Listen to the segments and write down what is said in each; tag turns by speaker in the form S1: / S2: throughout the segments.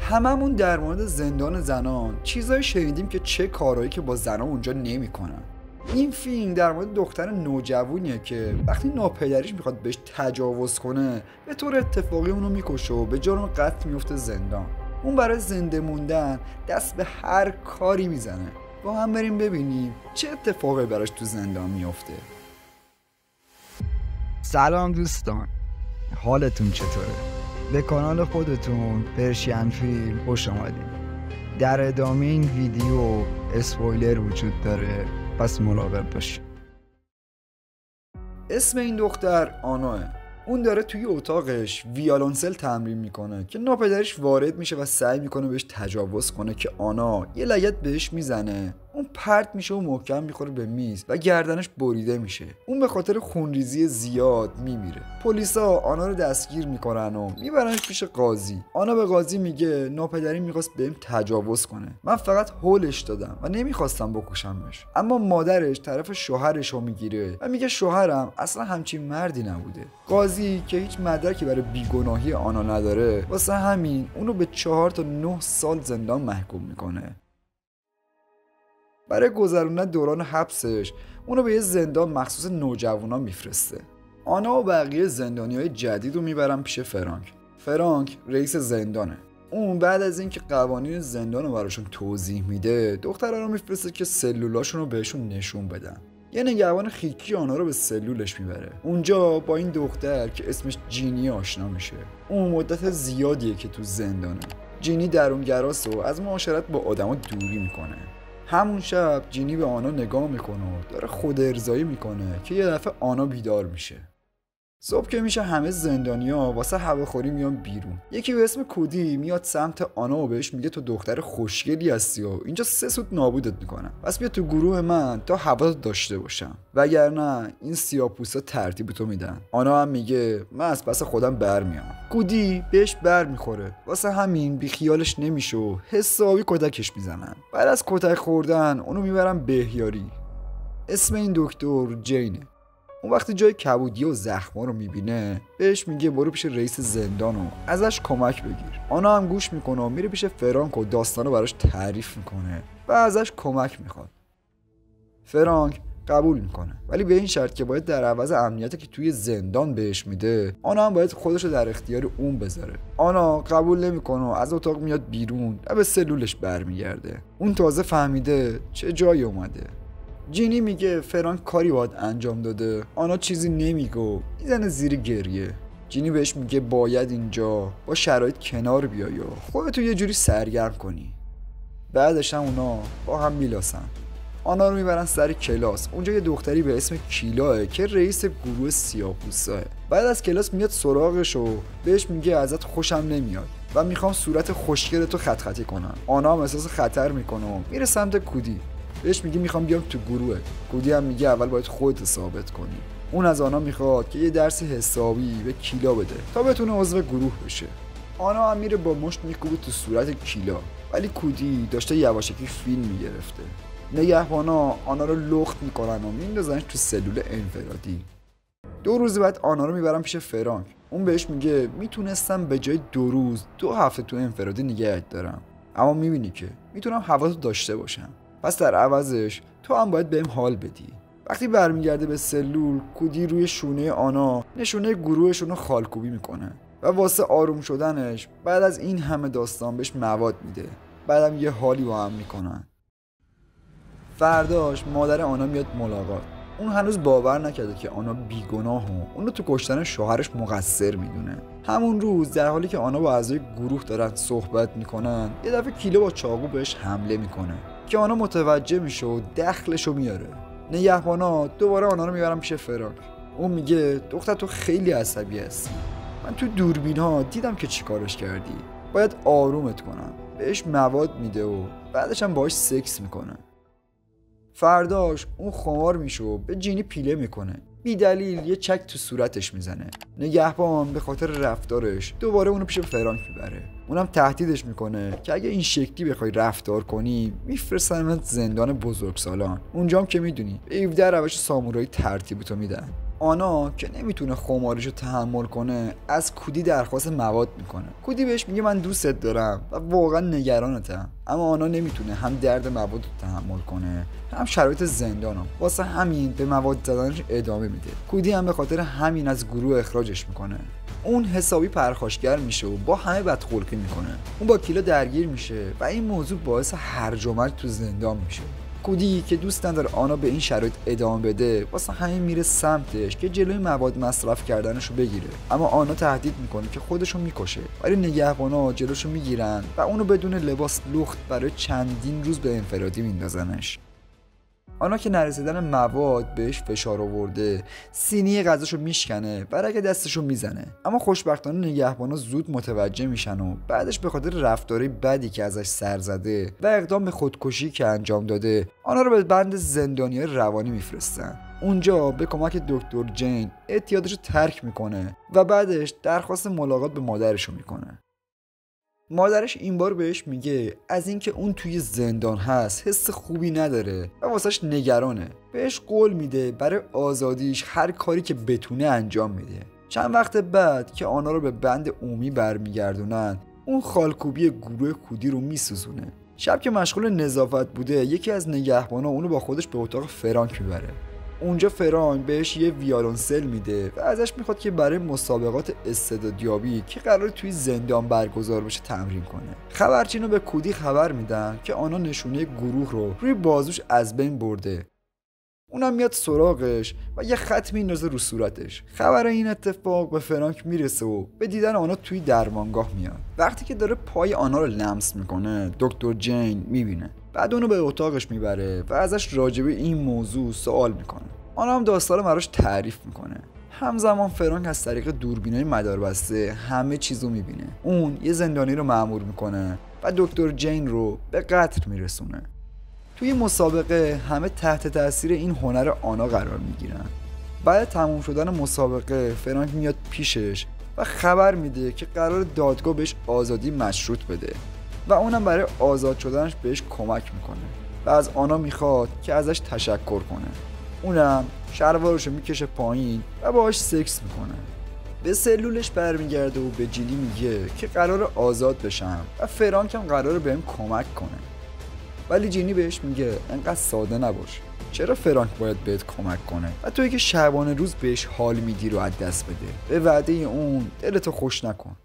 S1: هممون در مورد زندان زنان چیزایی شنیدیم که چه کارهایی که با زنان اونجا نمیکنن. این فیلم در مورد دختر نوجوانیه که وقتی ناپدریش میخواد بهش تجاوز کنه به طور اتفاقی اونو میکشه و به جرم قتل میفته زندان. اون برای زنده موندن دست به هر کاری میزنه. با هم بریم ببینیم چه اتفاقی براش تو زندان میفته.
S2: سلام دوستان، حالتون چطوره؟ به کانال خودتون پرشین فیلم خوش آمدین. در ادامه این ویدیو اسپویلر وجود داره، پس مراقب باشین.
S1: اسم این دختر آناه. اون داره توی اتاقش ویالونسل تمرین میکنه که ناپدریش وارد میشه و سعی میکنه بهش تجاوز کنه که آنا یه لگد بهش میزنه. اون پرت میشه و محکم میخوره به میز و گردنش بریده میشه. اون به خاطر خونریزی زیاد میمیره. پلیسا آنا رو دستگیر میکنن و میبرنش پیش قاضی. آنا به قاضی میگه ناپدری میخواست بهم تجاوز کنه، من فقط هولش دادم و نمیخواستم بکشمش. اما مادرش طرف شوهرش رو میگیره و میگه شوهرم اصلا همچین مردی نبوده. قاضی که هیچ مدرکی برای بیگناهی آنا نداره واسه همین اونو به 4 تا 9 سال زندان محکوم میکنه. برای گذروندن دوران حبسش اونو به یه زندان مخصوص نوجوانا میفرسته. آنا و بقیه زندانیای جدید رو میبرن پیش فرانک رئیس زندانه. اون بعد از اینکه قوانین زندان رو براشون توضیح میده دخترها رو میفرسته که سلولاشون رو بهشون نشون بدن. یه نگهبان خیکی آنا رو به سلولش میبره. اونجا با این دختر که اسمش جینی آشنا میشه. اون مدت زیادیه که تو زندانه. جینی درونگراست و از معاشرت با آدما دوری میکنه. همون شب جینی به آنا نگاه میکنه و داره خود ارضایی میکنه که یه دفعه آنا بیدار میشه. صبح که میشه همه زندانیا واسه هواخوری میان بیرون. یکی به اسم کودی میاد سمت آنا و بهش میگه تو دختر خوشگلی هستی و اینجا 3 سوت نابودت میکنم، پس بیا تو گروه من تا هواتو داشته باشم، وگرنه این سیاه‌پوستا ترتیب تو میدن. آنا هم میگه من از پس خودم برمیام. کودی بهش برمیخوره، واسه همین بیخیالش نمیشه و حسابی کتکش میزنن. بعد از کتک خوردن اونو میبرن بهیاری. اسم این دکتر جینه. اون وقتی جای کبودی و زخما رو میبینه بهش میگه برو پیش رئیس زندان و ازش کمک بگیر. آنا هم گوش میکنه و میره پیش فرانک و داستانو براش تعریف میکنه و ازش کمک میخواد. فرانک قبول میکنه، ولی به این شرط که باید در عوض امنیتی که توی زندان بهش میده آنا هم باید خودش رو در اختیار اون بذاره. آنا قبول نمیکنه و از اتاق میاد بیرون و به سلولش برمیگرده. اون تازه فهمیده چه جایی اومده. جینی میگه فرانک کاری باید انجام داده. آنا چیزی نمیگه و میزنه زیر گریه. جینی بهش میگه باید اینجا با شرایط کنار بیای و خودتو یه جوری سرگرم کنی. بعدش هم اونا با هم میلاسن. آنا رو میبرن سر کلاس. اونجا یه دختری به اسم کیلاه که رئیس گروه سیاه‌پوستاه. بعد از کلاس میاد سراغش و بهش میگه ازت خوشم نمیاد و میخوام صورت خوشگلتو خط خطی کنم. آنا هم احساس خطر میکنه و میره سمت کودی. بهش میگه میخوام بیام تو گروه. کودی هم میگه اول باید خودت ثابت کنی. اون از آنا میخواد که یه درس حسابی به کیلا بده تا بتونه عضو گروه بشه. آنا هم میره با مشت میکوبه تو صورت کیلا، ولی کودی داشته یواشکی فیلم میگرفته. نگهبانا آنا رو لخت میکنن و میندازنش تو سلول انفرادی. 2 روز بعد آنا رو میبرن پیش فرانک. اون بهش میگه میتونستم به جای 2 روز 2 هفته تو انفرادی نگهت دارم، اما میبینی که میتونم هواتو داشته باشم، پس در عوضش تو هم باید بهم حال بدی. وقتی برمیگرده به سلول کودی روی شونه آنا نشونه گروهشون رو خالکوبی میکنه و واسه آروم شدنش بعد از این همه داستان بهش مواد میده. بعدم یه حالی با هم میکنن. فرداش مادر آنا میاد ملاقات. اون هنوز باور نکرده که آنا بیگناه و اون رو تو کشتن شوهرش مقصر میدونه. همون روز در حالی که آنا با اعضای گروه دارن صحبت میکنن یه دفعه کیلو با چاقو بهش حمله میکنه که آنا متوجه میشه و دخلشو میاره. نگهبانا دوباره آنا رو میبرن پیش فرانک. اون میگه دختر تو خیلی عصبی هستی، من تو دوربین ها دیدم که چیکارش کردی، باید آرومت کنم. بهش مواد میده و بعدش هم باهاش سکس میکنه. فرداش اون خمار میشه و به جینی پیله میکنه. بی دلیل یه چک تو صورتش میزنه. نگهبان به خاطر رفتارش دوباره اونو پیش فرانک میبره. اونم تهدیدش میکنه که اگه این شکلی بخوای رفتار کنی میفرستنت زندان بزرگسالان. اونجام که میدونی به 17 روش سامورایی ترتیبتو میدن. آنا که نمیتونه خماریشو تحمل کنه از کودی درخواست مواد میکنه. کودی بهش میگه من دوستت دارم و واقعا نگرانتم، اما آنا نمیتونه هم درد مواد رو تحمل کنه هم شرایط زندانم. واسه همین به مواد زدنش ادامه میده. کودی هم به خاطر همین از گروه اخراجش میکنه. اون حسابی پرخاشگر میشه و با همه بدخلقی میکنه. اون با کیلا درگیر میشه و این موضوع باعث هرج و مرج تو زندان میشه. کودی که دوست نداره آنا به این شرایط ادامه بده واسه همین میره سمتش که جلوی مواد مصرف کردنشو بگیره، اما آنا تهدید میکنه که خودشو میکشه، ولی نگهبانا جلوشو میگیرن و اونو بدون لباس لخت برای چندین روز به انفرادی میندازنش. آنا که نرسیدن مواد بهش فشار آورده سینی غذاشو میشکنه و رگ دستشو میزنه، اما خوشبختانه نگهبانا زود متوجه میشن و بعدش به خاطر رفتاری بدی که ازش سر زده و اقدام به خودکشی که انجام داده آنا رو به بند زندانیای روانی میفرستن. اونجا به کمک دکتر جین اعتیادشو ترک میکنه و بعدش درخواست ملاقات به مادرشو میکنه. مادرش این بار بهش میگه از اینکه اون توی زندان هست حس خوبی نداره و واسش نگرانه. بهش قول میده برای آزادیش هر کاری که بتونه انجام میده. چند وقت بعد که آنا رو به بند عمومی برمیگردونن اون خالکوبی گروه کودی رو میسوزونه. شب که مشغول نظافت بوده یکی از نگهبانا اونو با خودش به اتاق فرانک میبره. اونجا فرانک بهش یه ویولنسل میده و ازش میخواد که برای مسابقات استعدادیابی که قراره توی زندان برگزار بشه تمرین کنه. خبرچینو به کودی خبر میدن که آنا نشونه گروه رو روی بازوش از بین برده. اونم میاد سراغش و یه خط میندازه رو صورتش. خبر این اتفاق به فرانک میرسه و به دیدن آنا توی درمانگاه میاد. وقتی که داره پای آنا رو لمس میکنه دکتر جین میبینه. بعد اونو به اتاقش میبره و ازش راجبه این موضوع سوال میکنه. آنا هم داستان براش تعریف میکنه. همزمان فرانک از طریق دوربینای مداربسته همه چیزو میبینه. اون یه زندانی رو مأمور میکنه و دکتر جین رو به قتل میرسونه. توی مسابقه همه تحت تاثیر این هنر آنا قرار میگیرن. بعد تموم شدن مسابقه فرانک میاد پیشش و خبر میده که قرار دادگاه بهش آزادی مشروط بده و اونم برای آزاد شدنش بهش کمک میکنه و از آنا میخواد که ازش تشکر کنه. اونم شلوارشو میکشه پایین و باهاش سکس میکنه. به سلولش برمیگرده و به جینی میگه که قرار آزاد بشم و فرانک هم قراره بهم کمک کنه. ولی جینی بهش میگه انقدر ساده نباش. چرا فرانک باید بهت کمک کنه و توی که شبانه روز بهش حال میدی رو از دست بده؟ به وعده اون دلتو خوش نکن.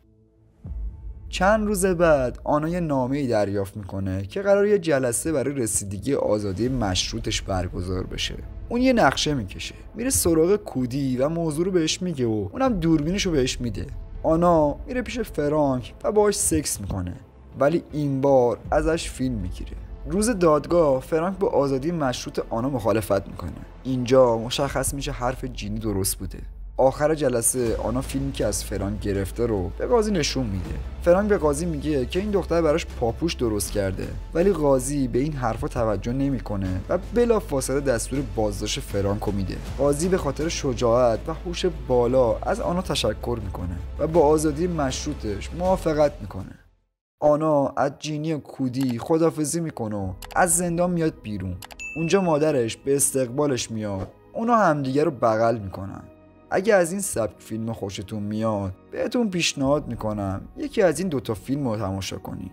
S1: چند روز بعد آنا یه نامه‌ای دریافت میکنه که قرار یه جلسه برای رسیدگی آزادی مشروطش برگزار بشه. اون یه نقشه میکشه، میره سراغ کودی و موضوع رو بهش میگه و اونم دوربینشو بهش میده. آنا میره پیش فرانک و باهاش سکس میکنه، ولی این بار ازش فیلم میگیره. روز دادگاه فرانک با آزادی مشروط آنا مخالفت میکنه. اینجا مشخص میشه حرف جینی درست بوده. آخر جلسه آنا فیلمی که از فرانک گرفته رو به قاضی نشون میده. فرانک به قاضی میگه که این دختر براش پاپوش درست کرده، ولی قاضی به این حرفا توجه نمیکنه و بلافاصله دستور بازداشت فرانکو میده. قاضی به خاطر شجاعت و هوش بالا از آنا تشکر میکنه و با آزادی مشروطش موافقت میکنه. آنا از جینی و کودی خداحافظی میکنه و از زندان میاد بیرون. اونجا مادرش به استقبالش میاد. اونا همدیگه رو بغل میکنن. اگه از این سبک فیلم خوشتون میاد بهتون پیشنهاد میکنم یکی از این دوتا فیلم رو تماشا کنید.